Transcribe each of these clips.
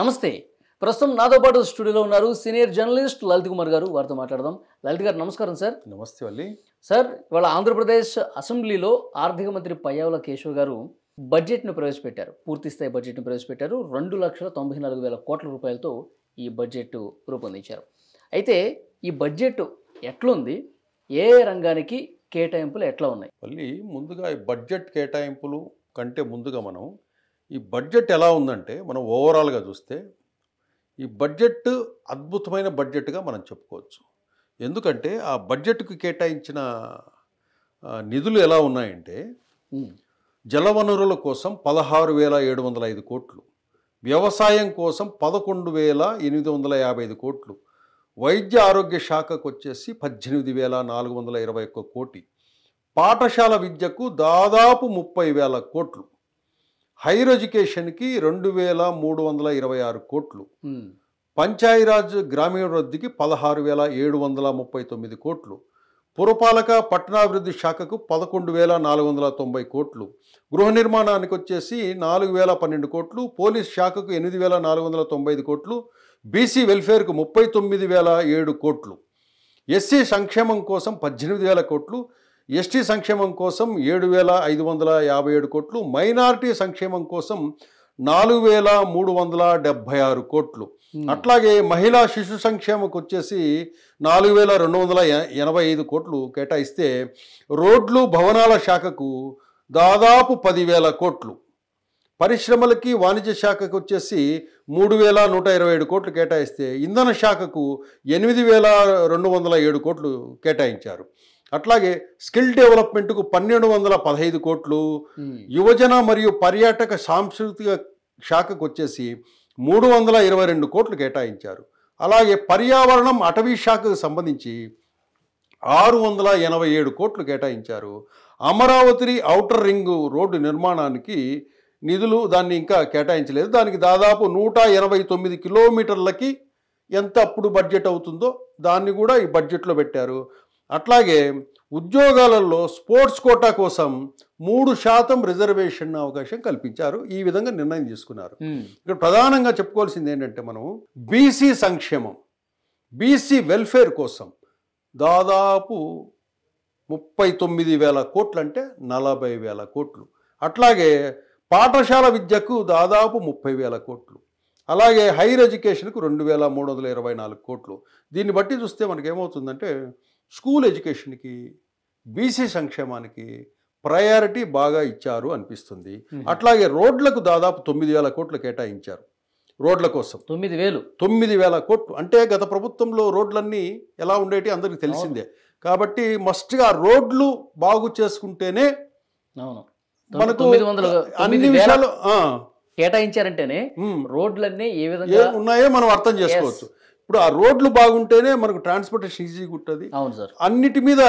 నమస్తే. ప్రస్తుతం నాతో పాటు స్టూడియోలో ఉన్నారు సీనియర్ జర్నలిస్ట్ లలిత్ కుమార్ గారు. వారితో మాట్లాడదాం. లలిత్ గారు నమస్కారం సార్. నమస్తే వల్లి. సార్, ఇవాళ ఆంధ్రప్రదేశ్ అసెంబ్లీలో ఆర్థిక మంత్రి పయ్యావుల కేశవ్ గారు బడ్జెట్ను ప్రవేశపెట్టారు. పూర్తిస్థాయి బడ్జెట్ను ప్రవేశపెట్టారు. 2,94,000 కోట్ల రూపాయలతో ఈ బడ్జెట్ రూపొందించారు. అయితే ఈ బడ్జెట్ ఎట్లుంది? ఏ రంగానికి కేటాయింపులు ఎట్లా ఉన్నాయి? వల్లి, ముందుగా ఈ బడ్జెట్ కేటాయింపులు కంటే ముందుగా మనం ఈ బడ్జెట్ ఎలా ఉందంటే మనం ఓవరాల్గా చూస్తే ఈ బడ్జెట్ అద్భుతమైన బడ్జెట్గా మనం చెప్పుకోవచ్చు. ఎందుకంటే ఆ బడ్జెట్కు కేటాయించిన నిధులు ఎలా ఉన్నాయంటే జలవనరుల కోసం 16,705 కోట్లు, వ్యవసాయం కోసం 11,855 కోట్లు, వైద్య ఆరోగ్య శాఖకు వచ్చేసి 18,421 కోటి, పాఠశాల విద్యకు దాదాపు 30,000 కోట్లు, హైయర్ ఎడ్యుకేషన్కి 2,326 కోట్లు, పంచాయరాజ్ గ్రామీణాభివృద్ధికి 16,739 కోట్లు, పురపాలక పట్టణాభివృద్ధి శాఖకు 11,490 కోట్లు, గృహ నిర్మాణానికి వచ్చేసి 4,012 కోట్లు, పోలీస్ శాఖకు 8,495 కోట్లు, బీసీ వెల్ఫేర్కు 39,007 కోట్లు, ఎస్సీ సంక్షేమం కోసం 18,000 కోట్లు, ఎస్టీ సంక్షేమం కోసం 7,557 కోట్లు, మైనారిటీ సంక్షేమం కోసం 4,376 కోట్లు, అట్లాగే మహిళా శిశు సంక్షేమకు వచ్చేసి 4,285 కోట్లు కేటాయిస్తే రోడ్లు భవనాల శాఖకు దాదాపు 10,000 కోట్లు, పరిశ్రమలకి వాణిజ్య శాఖకు వచ్చేసి 3,127 కోట్లు కేటాయిస్తే ఇంధన శాఖకు 8,207 కోట్లు కేటాయించారు. అట్లాగే స్కిల్ డెవలప్మెంట్కు 1,215 కోట్లు, యువజన మరియు పర్యాటక సాంస్కృతిక శాఖకు వచ్చేసి 322 కోట్లు కేటాయించారు. అలాగే పర్యావరణం అటవీ శాఖకు సంబంధించి 687 కోట్లు కేటాయించారు. అమరావతి ఔటర్ రింగ్ రోడ్డు నిర్మాణానికి నిధులు దాన్ని ఇంకా కేటాయించలేదు. దానికి దాదాపు 189 కిలోమీటర్లకి ఎంత అప్పుడు బడ్జెట్ అవుతుందో దాన్ని కూడా ఈ బడ్జెట్లో పెట్టారు. అట్లాగే ఉద్యోగాలలో స్పోర్ట్స్ కోటా కోసం 3% రిజర్వేషన్ అవకాశం కల్పించారు. ఈ విధంగా నిర్ణయం తీసుకున్నారు. ఇక్కడ ప్రధానంగా చెప్పుకోవాల్సింది ఏంటంటే మనం బీసీ సంక్షేమం, బీసీ వెల్ఫేర్ కోసం దాదాపు 39,000 కోట్లు అంటే 40,000 కోట్లు, అట్లాగే పాఠశాల విద్యకు దాదాపు 30,000 కోట్లు, అలాగే హైయర్ ఎడ్యుకేషన్కు 2,324 కోట్లు. దీన్ని బట్టి చూస్తే మనకేమవుతుందంటే స్కూల్ ఎడ్యుకేషన్కి బీసీ సంక్షేమానికి ప్రయారిటీ బాగా ఇచ్చారు అనిపిస్తుంది. అట్లాగే రోడ్లకు దాదాపు 9,000 కోట్లు కేటాయించారు. రోడ్ల కోసం 9,000 కోట్లు అంటే గత ప్రభుత్వంలో రోడ్లన్నీ ఎలా ఉండేటి అందరికీ తెలిసిందే. కాబట్టి మస్ట్గా రోడ్లు బాగు చేసుకుంటేనే మనకు అన్ని విషయాలు కేటాయించారంటేనే రోడ్లన్నీ ఏ విధంగా ఉన్నాయో మనం అర్థం చేసుకోవచ్చు. ఇప్పుడు ఆ రోడ్లు బాగుంటేనే మనకు ట్రాన్స్పోర్టేషన్ ఈజీగా ఉంటుంది. అవును సార్. అన్నిటి మీద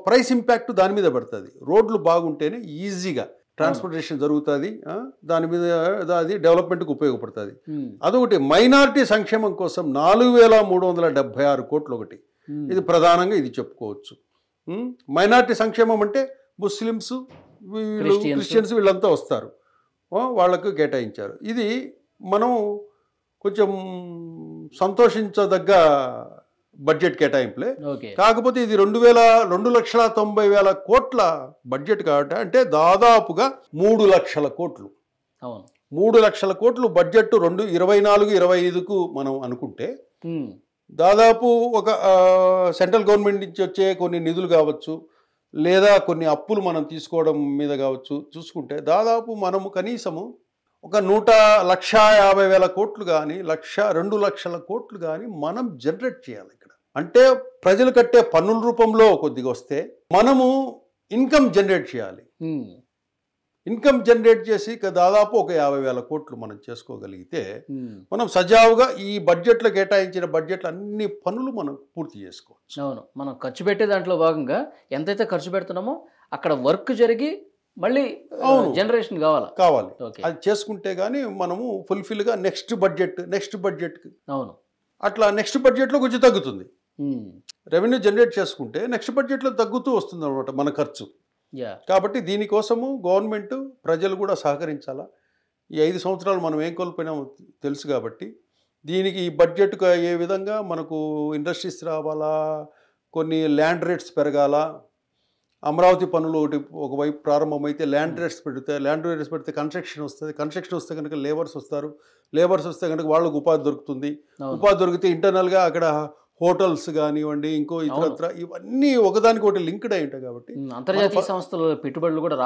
ప్రైస్ ఇంపాక్ట్ దాని మీద పడుతుంది. రోడ్లు బాగుంటేనే ఈజీగా ట్రాన్స్పోర్టేషన్ జరుగుతుంది, దాని మీద అది డెవలప్మెంట్కి ఉపయోగపడుతుంది. అదొకటి. మైనారిటీ సంక్షేమం కోసం 4,376 కోట్లు ఒకటి, ఇది ప్రధానంగా ఇది చెప్పుకోవచ్చు. మైనారిటీ సంక్షేమం అంటే ముస్లిమ్స్, క్రిస్టియన్స్ వీళ్ళంతా వస్తారు, వాళ్ళకు కేటాయించారు. ఇది మనం కొంచెం సంతోషించదగ్గ బడ్జెట్ కేటాయింపులే. కాకపోతే ఇది 2,90,000 కోట్ల బడ్జెట్ కాబట్టి అంటే దాదాపుగా 3 లక్షల కోట్లు. 3 లక్షల కోట్లు బడ్జెట్ 2024-25కు మనం అనుకుంటే దాదాపు ఒక సెంట్రల్ గవర్నమెంట్ నుంచి వచ్చే కొన్ని నిధులు కావచ్చు, లేదా కొన్ని అప్పులు మనం తీసుకోవడం మీద కావచ్చు చూసుకుంటే దాదాపు మనము కనీసము ఒక 1,50,000 కోట్లు కానీ 2 లక్షల కోట్లు కానీ మనం జనరేట్ చేయాలి ఇక్కడ. అంటే ప్రజలు కట్టే పన్నుల రూపంలో కొద్దిగా వస్తే మనము ఇన్కమ్ జనరేట్ చేయాలి. ఇన్కమ్ జనరేట్ చేసి దాదాపు ఒక 50,000 కోట్లు మనం చేసుకోగలిగితే మనం సజావుగా ఈ బడ్జెట్లో కేటాయించిన బడ్జెట్లు అన్ని పనులు మనం పూర్తి చేసుకోవచ్చు. అవును, మనం ఖర్చు పెట్టే దాంట్లో భాగంగా ఎంతైతే ఖర్చు పెడుతున్నామో అక్కడ వర్క్ జరిగి మళ్ళీ జనరేషన్ కావాలి. అది చేసుకుంటే గానీ మనము ఫుల్ఫిల్గా నెక్స్ట్ బడ్జెట్ అవును అట్లా నెక్స్ట్ బడ్జెట్లో కొంచెం తగ్గుతుంది. రెవెన్యూ జనరేట్ చేసుకుంటే నెక్స్ట్ బడ్జెట్లో తగ్గుతూ వస్తుంది అనమాట మన ఖర్చు. కాబట్టి దీనికోసము గవర్నమెంట్ ప్రజలు కూడా సహకరించాలా. ఈ 5 సంవత్సరాలు మనం ఏం కోల్పోయినామో తెలుసు కాబట్టి దీనికి ఈ బడ్జెట్కు ఏ విధంగా మనకు ఇండస్ట్రీస్ రావాలా, కొన్ని ల్యాండ్ రేట్స్ పెరగాల, అమరావతి పనులు ఒకవైపు ప్రారంభమైతే ల్యాండ్ రేట్స్ పెడితే కన్స్ట్రక్షన్ వస్తుంది, కన్స్ట్రక్షన్ వస్తే కనుక లేబర్స్ వస్తారు, లేబర్స్ వస్తే కనుక వాళ్ళకు ఉపాధి దొరుకుతుంది, ఉపాధి దొరికితే ఇంటర్నల్గా అక్కడ హోటల్స్ కానివ్వండి, ఇంకో ఇతరత్ర ఇవన్నీ ఒకదానికి ఒకటి లింక్డ్ అయి ఉంటాయి కాబట్టి అంతర్జాతీయ సంస్థలు పెట్టుబడులు కూడా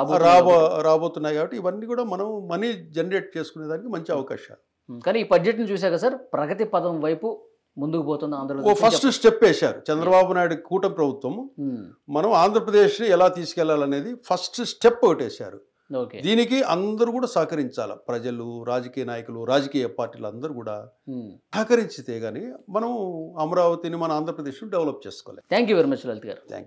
రాబోతున్నాయి కాబట్టి ఇవన్నీ కూడా మనం మనీ జనరేట్ చేసుకునే దానికి మంచి అవకాశాలు. కానీ ఈ బడ్జెట్ని చూశాక సార్ ప్రగతి పదం వైపు ముందుకు పోతుంది ఆంధ్రప్రదేశ్. ఫస్ట్ స్టెప్ వేశారు చంద్రబాబు నాయుడు కూటమి ప్రభుత్వము. మనం ఆంధ్రప్రదేశ్ని ఎలా తీసుకెళ్లాలనేది ఫస్ట్ స్టెప్ ఒకటి వేశారు. దీనికి అందరూ కూడా సహకరించాలి, ప్రజలు, రాజకీయ నాయకులు, రాజకీయ పార్టీలు అందరూ కూడా సహకరించితే గానీ మనం అమరావతిని, మన ఆంధ్రప్రదేశ్ని డెవలప్ చేసుకోవాలి. Thank you very much Lalit garu. Thank you.